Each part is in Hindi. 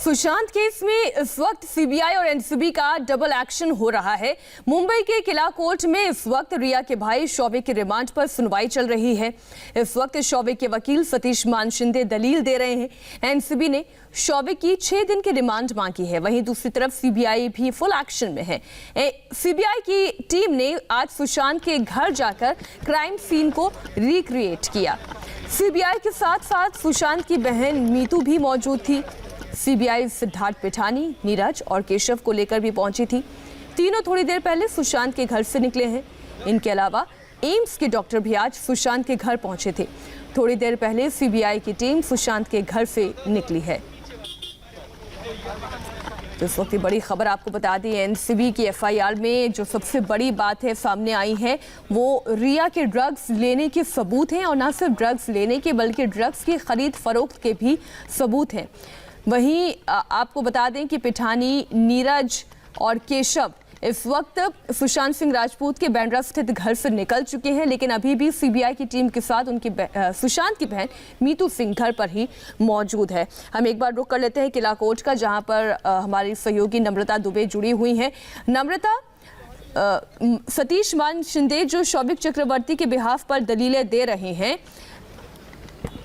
सुशांत केस में इस वक्त सीबीआई और एनसीबी का डबल एक्शन हो रहा है। मुंबई के किला कोर्ट में इस वक्त रिया के भाई शौविक के रिमांड पर सुनवाई चल रही है। इस वक्त शौविक के वकील सतीश मान शिंदे दलील दे रहे हैं। एनसीबी ने शौविक की 6 दिन की रिमांड मांगी है। वहीं दूसरी तरफ सीबीआई भी फुल एक्शन में है। सीबीआई की टीम ने आज सुशांत के घर जाकर क्राइम सीन को रिक्रिएट किया। सीबीआई के साथ साथ सुशांत की बहन मीतू भी मौजूद थी। सीबीआई सिद्धार्थ पिठानी, नीरज और केशव को लेकर भी पहुंची थी। तीनों थोड़ी देर पहले सुशांत के घर से निकले हैं। इनके अलावा एम्स के डॉक्टर भी आज सुशांत के घर पहुंचे थे। थोड़ी देर पहले सीबीआई की टीम सुशांत के घर से निकली है। तो इस वक्त की बड़ी खबर आपको बता दी, एनसीबी की एफआईआर में जो सबसे बड़ी बात है सामने आई है वो रिया के ड्रग्स लेने के सबूत हैं, और न सिर्फ ड्रग्स लेने के बल्कि ड्रग्स की खरीद फरोख्त के भी सबूत हैं। वहीं आपको बता दें कि पिठानी, नीरज और केशव इस वक्त सुशांत सिंह राजपूत के बांद्रा स्थित घर से निकल चुके हैं, लेकिन अभी भी सीबीआई की टीम के साथ उनकी सुशांत की बहन मीतू सिंह घर पर ही मौजूद है। हम एक बार रुक कर लेते हैं किला कोर्ट का, जहां पर हमारी सहयोगी नम्रता दुबे जुड़ी हुई हैं। नम्रता, सतीश मान शिंदे जो शौविक चक्रवर्ती के बिहाफ पर दलीलें दे रहे हैं,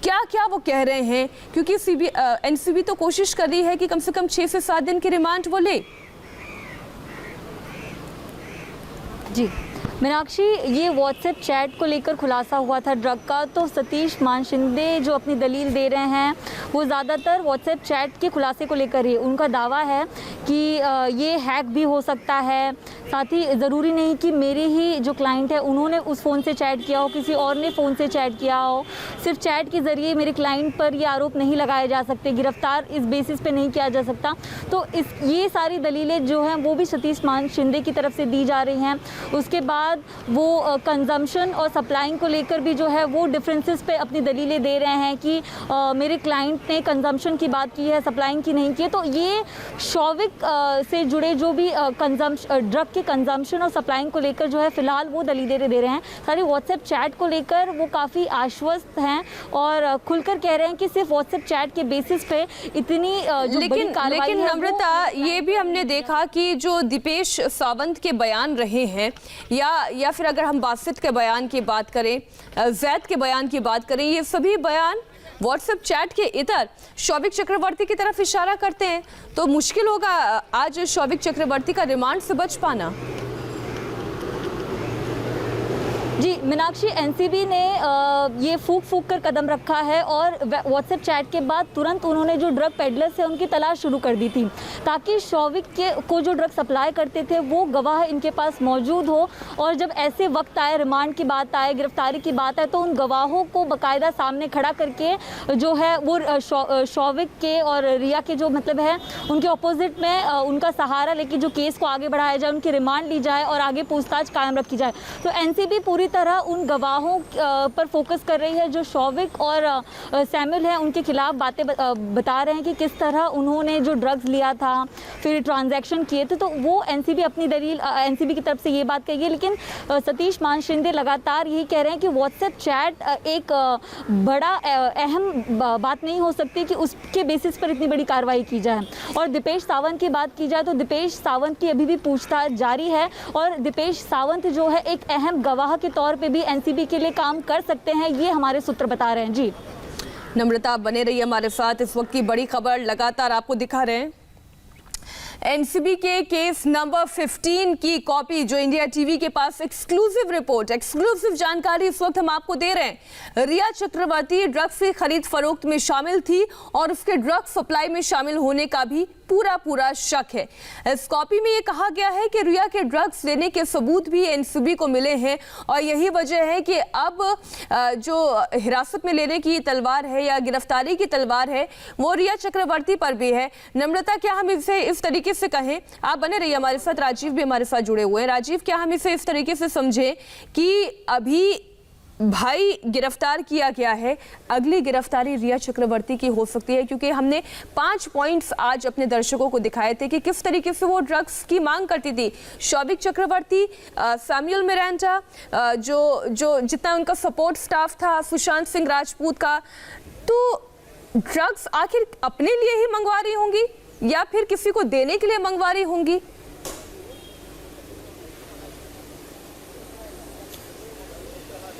क्या क्या वो कह रहे हैं? क्योंकि एनसीबी तो कोशिश कर रही है कि कम से कम 6 से 7 दिन की रिमांड वो ले। जी मीनाक्षी, ये व्हाट्सएप चैट को लेकर खुलासा हुआ था ड्रग का, तो सतीश मान शिंदे जो अपनी दलील दे रहे हैं वो ज़्यादातर व्हाट्सएप चैट के खुलासे को लेकर ही। उनका दावा है कि ये हैक भी हो सकता है, साथ ही ज़रूरी नहीं कि मेरे ही जो क्लाइंट है उन्होंने उस फ़ोन से चैट किया हो, किसी और ने फ़ोन से चैट किया हो। सिर्फ चैट के ज़रिए मेरे क्लाइंट पर ये आरोप नहीं लगाए जा सकते, गिरफ्तार इस बेसिस पे नहीं किया जा सकता। तो ये सारी दलीलें जो हैं वो भी सतीश मान शिंदे की तरफ से दी जा रही हैं। उसके बाद वो कंजम्पशन और सप्लाइंग को लेकर भी जो है वो डिफरेंसेस पे अपनी दलीलें दे रहे हैं कि मेरे क्लाइंट ने कंजम्पशन की बात की है, सप्लाइंग की नहीं की है। तो ये शौविक से जुड़े जो भी ड्रग के कंजम्पशन और सप्लाइंग को लेकर जो है फिलहाल वो दलीलें दे रहे हैं। सारी व्हाट्सएप चैट को लेकर वो काफ़ी आश्वस्त हैं और खुलकर कह रहे हैं कि सिर्फ व्हाट्सएप चैट के बेसिस पे इतनी लेकिन नम्रता, ये भी हमने देखा कि जो दीपेश सावंत के बयान रहे हैं या फिर अगर हम बासित के बयान की बात करें, जैद के बयान की बात करें, ये सभी बयान व्हाट्सएप चैट के इधर शौविक चक्रवर्ती की तरफ इशारा करते हैं। तो मुश्किल होगा आज शौविक चक्रवर्ती का रिमांड से बच पाना। जी मीनाक्षी, एनसीबी ने ये फूक कर कदम रखा है और व्हाट्सएप चैट के बाद तुरंत उन्होंने जो ड्रग पेडलर्स है उनकी तलाश शुरू कर दी थी, ताकि शौविक को जो ड्रग सप्लाई करते थे वो गवाह इनके पास मौजूद हो, और जब ऐसे वक्त आए, रिमांड की बात आए, गिरफ्तारी की बात आए, तो उन गवाहों को बाकायदा सामने खड़ा करके जो है वो शौविक के और रिया के जो मतलब है उनके अपोजिट में उनका सहारा लेके जो केस को आगे बढ़ाया जाए, उनकी रिमांड ली जाए और आगे पूछताछ कायम रखी जाए। तो एनसीबी पूरी तरह उन गवाहों पर फोकस कर रही है जो शौविक और सैमुअल हैं, उनके खिलाफ बातें बता रहे हैं कि किस तरह उन्होंने जो ड्रग्स लिया था, फिर ट्रांजैक्शन किए थे। तो वो एनसीबी अपनी दलील एनसीबी की तरफ से ये बात कही है। लेकिन सतीश मान शिंदे लगातार यही कह रहे हैं कि व्हाट्सएप चैट एक बड़ा अहम बात नहीं हो सकती कि उसके बेसिस पर इतनी बड़ी कार्रवाई की जाए। और दीपेश सावंत की बात की जाए तो दीपेश सावंत की अभी भी पूछताछ जारी है, और दीपेश सावंत जो है एक अहम गवाह के तौर पे भी एनसीबी के लिए काम कर सकते हैं, ये हमारे सूत्र बता रहे हैं। जी नम्रता, बने रहिए हमारे साथ। इस वक्त की बड़ी खबर लगातार आपको दिखा रहे हैं। एनसीबी के केस नंबर 15 की कॉपी जो इंडिया टीवी के पास एक्सक्लूसिव रिपोर्ट, एक्सक्लूसिव जानकारी इस वक्त हम आपको दे रहे हैं। रिया चक्रवर्ती ड्रग्स की खरीद फरोख्त में शामिल थी और उसके ड्रग सप्लाई में शामिल होने का भी पूरा शक है। इस कॉपी में ये कहा गया है कि रिया के ड्रग्स लेने के सबूत भी एनसीबी को मिले हैं, और यही वजह है कि अब जो हिरासत में लेने की तलवार है या गिरफ्तारी की तलवार है वो रिया चक्रवर्ती पर भी है। नम्रता, क्या हम इसे इस तरीके से कहें, आप बने रहिए हमारे साथ, राजीव भी हमारे साथ जुड़े हुए हैं। राजीव, क्या हम इसे इस तरीके से समझें कि अभी भाई गिरफ्तार किया गया है, अगली गिरफ्तारी रिया चक्रवर्ती की हो सकती है? क्योंकि हमने 5 पॉइंट्स आज अपने दर्शकों को दिखाए थे कि किस तरीके से वो ड्रग्स की मांग करती थी। शौविक चक्रवर्ती, सैमुअल मिरांडा, जो जितना उनका सपोर्ट स्टाफ था, सुशांत सिंह राजपूत का, तो ड्रग्स आखिर अपने लिए ही मंगवा रही होंगी या फिर किसी को देने के लिए मंगवा रही होंगी?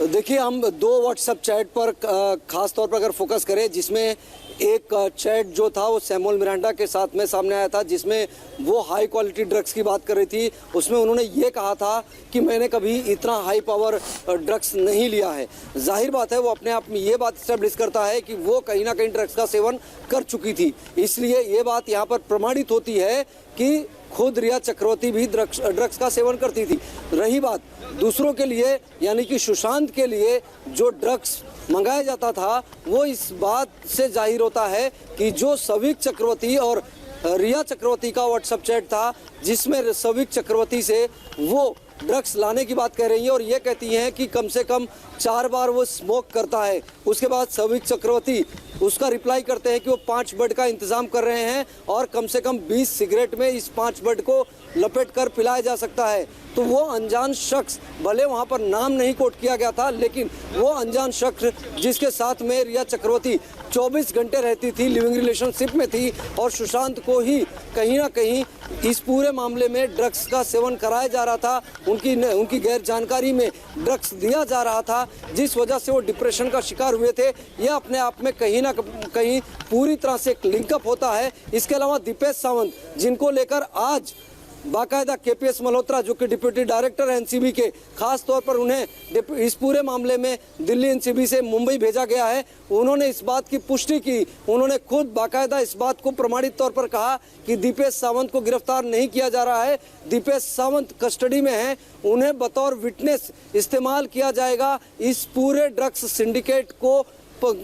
देखिए, हम दो व्हाट्सएप चैट पर खास तौर पर अगर फोकस करें, जिसमें एक चैट जो था वो सैमुअल मिरांडा के साथ में सामने आया था, जिसमें वो हाई क्वालिटी ड्रग्स की बात कर रही थी। उसमें उन्होंने ये कहा था कि मैंने कभी इतना हाई पावर ड्रग्स नहीं लिया है। जाहिर बात है, वो अपने आप में ये बात स्टैब्लिश करता है कि वो कहीं ना कहीं ड्रग्स का सेवन कर चुकी थी। इसलिए ये बात यहाँ पर प्रमाणित होती है कि खुद रिया चक्रवर्ती भी ड्रग्स का सेवन करती थी। रही बात दूसरों के लिए, यानी कि सुशांत के लिए जो ड्रग्स मंगाया जाता था, वो इस बात से जाहिर होता है कि जो सविक चक्रवर्ती और रिया चक्रवर्ती का व्हाट्सएप चैट था, जिसमें सविक चक्रवर्ती से वो ड्रग्स लाने की बात कह रही है और ये कहती हैं कि कम से कम 4 बार वो स्मोक करता है। उसके बाद सविक चक्रवर्ती उसका रिप्लाई करते हैं कि वो 5 बेड का इंतजाम कर रहे हैं और कम से कम 20 सिगरेट में इस 5 बेड को लपेट कर पिलाया जा सकता है। तो वो अनजान शख्स, भले वहाँ पर नाम नहीं कोट किया गया था, लेकिन वो अनजान शख्स जिसके साथ में रिया चक्रवर्ती 24 घंटे रहती थी, लिविंग रिलेशनशिप में थी और सुशांत को ही कहीं ना कहीं इस पूरे मामले में ड्रग्स का सेवन कराया जा रहा था, उनकी गैर जानकारी में ड्रग्स दिया जा रहा था, जिस वजह से वो डिप्रेशन का शिकार हुए थे। यह अपने आप में कहीं ना कहीं पूरी तरह से एक लिंकअप होता है। इसके अलावा दीपेश सावंत, जिनको लेकर आज बाकायदा केपीएस मल्होत्रा, जो कि डिप्टी डायरेक्टर एनसीबी के, खास तौर पर उन्हें इस पूरे मामले में दिल्ली एनसीबी से मुंबई भेजा गया है, उन्होंने इस बात की पुष्टि की। उन्होंने खुद बाकायदा इस बात को प्रमाणित तौर पर कहा कि दीपेश सावंत को गिरफ्तार नहीं किया जा रहा है, दीपेश सावंत कस्टडी में हैं, उन्हें बतौर विटनेस इस्तेमाल किया जाएगा इस पूरे ड्रग्स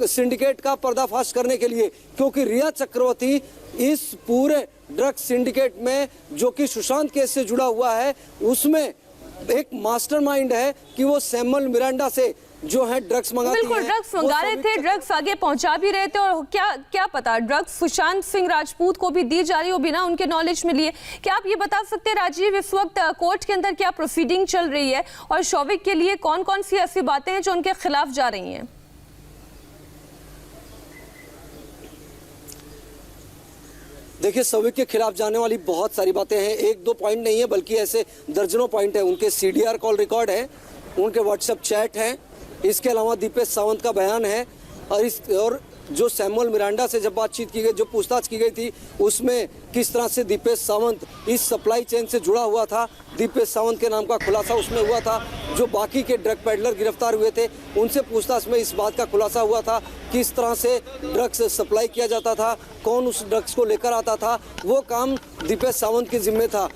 सिंडिकेट का पर्दाफाश करने के लिए, क्योंकि रिया चक्रवर्ती इस पूरे ड्रग्स सिंडिकेट में, जो कि सुशांत केस से जुड़ा हुआ है, उसमें एक मास्टरमाइंड है कि वो सैमुअल मिरांडा से जो है ड्रग्स मंगाती है। बिल्कुल, ड्रग्स मंगा रहे थे, ड्रग्स आगे पहुंचा भी रहे थे, और क्या पता ड्रग्स सुशांत सिंह राजपूत को भी दी जा रही हो बिना उनके नॉलेज में लिए। क्या आप ये बता सकते हैं राजीव, इस वक्त कोर्ट के अंदर क्या प्रोसीडिंग चल रही है और शौविक के लिए कौन कौन सी ऐसी बातें हैं जो उनके खिलाफ जा रही हैं? देखिए, शौविक के खिलाफ जाने वाली बहुत सारी बातें हैं, 1-2 पॉइंट नहीं है, बल्कि ऐसे दर्जनों पॉइंट है। उनके सीडीआर कॉल रिकॉर्ड है, उनके व्हाट्सएप चैट हैं, इसके अलावा दीपेश सावंत का बयान है, और जो सैमुअल मिरांडा से जब बातचीत की गई, जो पूछताछ की गई थी, उसमें किस तरह से दीपेश सावंत इस सप्लाई चेन से जुड़ा हुआ था, दीपेश सावंत के नाम का खुलासा उसमें हुआ था। जो बाकी के ड्रग पेडलर गिरफ्तार हुए थे, उनसे पूछताछ में इस बात का खुलासा हुआ था किस तरह से ड्रग्स सप्लाई किया जाता था, कौन उस ड्रग्स को लेकर आता था, वो काम दीपेश सावंत के जिम्मे था।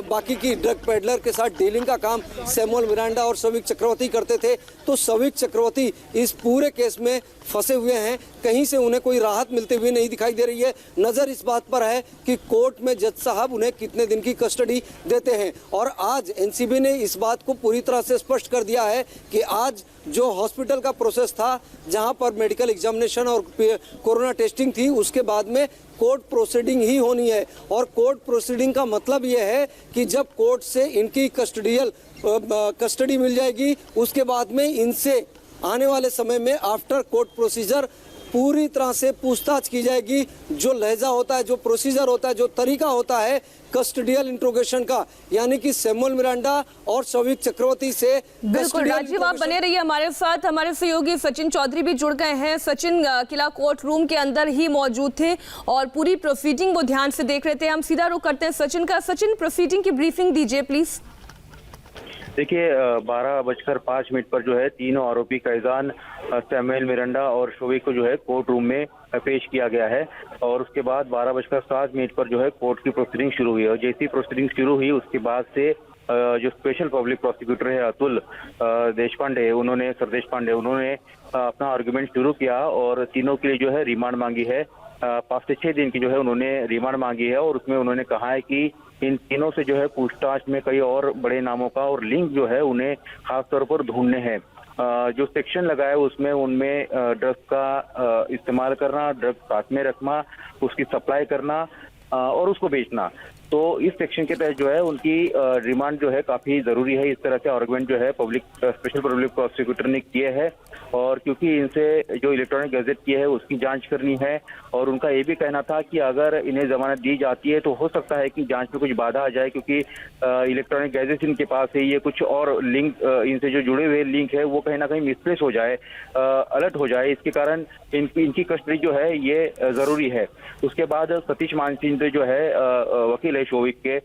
बाकी की ड्रग पेडलर के साथ डीलिंग का काम सैमुअल मिरांडा और शौविक चक्रवर्ती करते थे। तो शौविक चक्रवर्ती इस पूरे केस में फंसे हुए हैं, कहीं से उन्हें कोई राहत मिलती हुई नहीं दिखाई दे रही है। नज़र इस बात पर है कि कोर्ट में जज साहब उन्हें कितने दिन की कस्टडी देते हैं। और आज एनसीबी ने इस बात को पूरी तरह से स्पष्ट कर दिया है कि आज जो हॉस्पिटल का प्रोसेस था, जहां पर मेडिकल एग्जामिनेशन और कोरोना टेस्टिंग थी, उसके बाद में कोर्ट प्रोसीडिंग ही होनी है। और कोर्ट प्रोसीडिंग का मतलब यह है कि जब कोर्ट से इनकी कस्टडी मिल जाएगी, उसके बाद में इनसे आने वाले समय में आफ्टर कोर्ट प्रोसीजर पूरी तरह से पूछताछ की जाएगी। जो लहजा होता है, जो प्रोसीजर होता है, जो तरीका होता है कस्टडियल इंट्रोगेशन का, यानी कि सैमुअल मिरांडा और शौविक चक्रवर्ती से। बिल्कुल राजीव, आप बने रहिए हमारे साथ। हमारे सहयोगी सचिन चौधरी भी जुड़ गए हैं। सचिन किला कोर्ट रूम के अंदर ही मौजूद थे और पूरी प्रोसीडिंग वो ध्यान से देख रहे थे। हम सीधा रुख करते हैं सचिन का। सचिन, प्रोसीडिंग की ब्रीफिंग दीजिए प्लीज। देखिए, 12:05 पर जो है तीनों आरोपी कैजान सैमुअल मिरांडा और शौविक को जो है कोर्ट रूम में पेश किया गया है, और उसके बाद 12:07 पर जो है कोर्ट की प्रोसीडिंग शुरू हुई। और जैसी प्रोसीडिंग शुरू हुई, उसके बाद से जो स्पेशल पब्लिक प्रोसिक्यूटर है अतुल देशपांडे, उन्होंने अपना आर्गुमेंट शुरू किया और तीनों के लिए जो है रिमांड मांगी है। 5 से 6 दिन की जो है उन्होंने रिमांड मांगी है, और उसमें उन्होंने कहा है कि इन तीनों से जो है पूछताछ में कई और बड़े नामों का और लिंक जो है उन्हें खासतौर पर ढूंढने हैं। जो सेक्शन लगा है उसमें उनमें ड्रग्स का इस्तेमाल करना, ड्रग्स साथ में रखना, उसकी सप्लाई करना और उसको बेचना, तो इस सेक्शन के तहत जो है उनकी रिमांड जो है काफी जरूरी है। इस तरह से आर्गुमेंट जो है स्पेशल पब्लिक प्रोसिक्यूटर ने किए हैं, और क्योंकि इनसे जो इलेक्ट्रॉनिक गैजेट की है उसकी जांच करनी है, और उनका ये भी कहना था कि अगर इन्हें जमानत दी जाती है तो हो सकता है कि जांच में कुछ बाधा आ जाए, क्योंकि इलेक्ट्रॉनिक गैजेट इनके पास है, ये कुछ और लिंक इनसे जो जुड़े हुए लिंक है वो कहीं ना कहीं मिसप्लेस हो जाए, अलर्ट हो जाए, इसके कारण इनकी कस्टडी जो है ये जरूरी है। उसके बाद सतीश मानसिंह जो है वकील है शोविक के,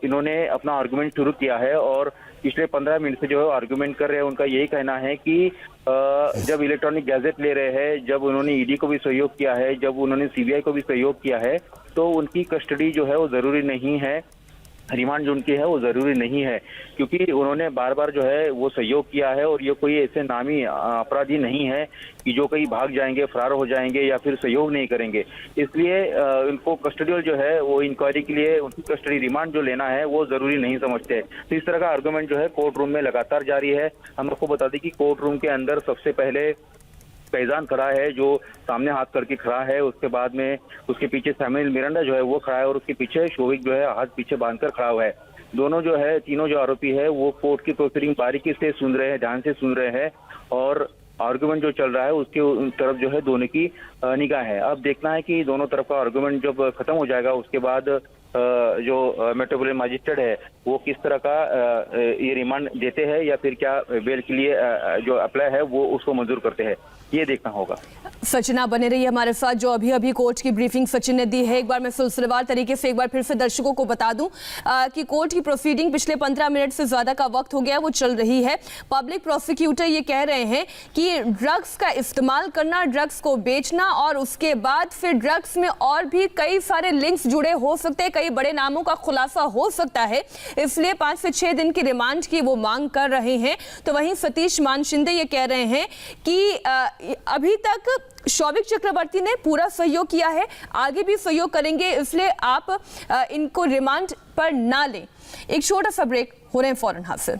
इन्होंने अपना आर्गुमेंट शुरू किया है और पिछले 15 मिनट से जो है आर्गुमेंट कर रहे हैं। उनका यही कहना है कि जब इलेक्ट्रॉनिक गैजेट ले रहे हैं, जब उन्होंने ईडी को भी सहयोग किया है, जब उन्होंने सीबीआई को भी सहयोग किया है, तो उनकी कस्टडी जो है वो जरूरी नहीं है, रिमांड जो उनकी है वो जरूरी नहीं है, क्योंकि उन्होंने बार बार जो है वो सहयोग किया है, और ये कोई ऐसे नामी अपराधी नहीं है कि जो कहीं भाग जाएंगे, फरार हो जाएंगे या फिर सहयोग नहीं करेंगे। इसलिए उनको कस्टडियल जो है वो इंक्वायरी के लिए उनकी कस्टडी रिमांड जो लेना है वो जरूरी नहीं समझते। तो इस तरह का आर्गुमेंट जो है कोर्ट रूम में लगातार जारी है। हम आपको बता दें कि कोर्ट रूम के अंदर सबसे पहले फैजान खड़ा है, जो सामने हाथ करके खड़ा है, उसके बाद में उसके पीछे सैमुअल मिरांडा जो है वो खड़ा है, और उसके पीछे शोविक जो है हाथ पीछे बांधकर खड़ा हुआ है। दोनों जो है, तीनों जो आरोपी है वो कोर्ट की प्रोसीडिंग बारीकी से सुन रहे हैं, ध्यान से सुन रहे हैं, और आर्गुमेंट जो चल रहा है उसके तरफ जो है दोनों की निगाह है। अब देखना है कि दोनों तरफ का आर्गुमेंट जब खत्म हो जाएगा उसके बाद जो मेट्रोपोलिटन मजिस्ट्रेट है वो किस तरह का ये रिमांड देते हैं या फिर क्या बेल के लिए जो अप्लाई है वो उसको मंजूर करते हैं, ये देखना होगा। सचिन आप बने रहिए हमारे साथ। जो अभी कोर्ट की ब्रीफिंग सचिन ने दी है, एक बार मैं सिलसिलेवार तरीके से एक बार फिर से दर्शकों को बता दूं कि कोर्ट की प्रोसीडिंग पिछले 15 मिनट से ज्यादा का वक्त हो गया वो चल रही है। पब्लिक प्रोसिक्यूटर ये कह रहे हैं कि ड्रग्स का इस्तेमाल करना, ड्रग्स को बेचना, और उसके बाद फिर ड्रग्स में और भी कई सारे लिंक्स जुड़े हो सकते हैं, कई बड़े नामों का खुलासा हो सकता है, इसलिए 5 से 6 दिन की रिमांड की वो मांग कर रहे हैं। तो वहीं सतीश मानशिंदे ये कह रहे हैं कि अभी तक शौविक चक्रवर्ती ने पूरा सहयोग किया है, आगे भी सहयोग करेंगे, इसलिए आप इनको रिमांड पर ना लें। एक छोटा सा ब्रेक, हो रहे हैं फौरन हासिल।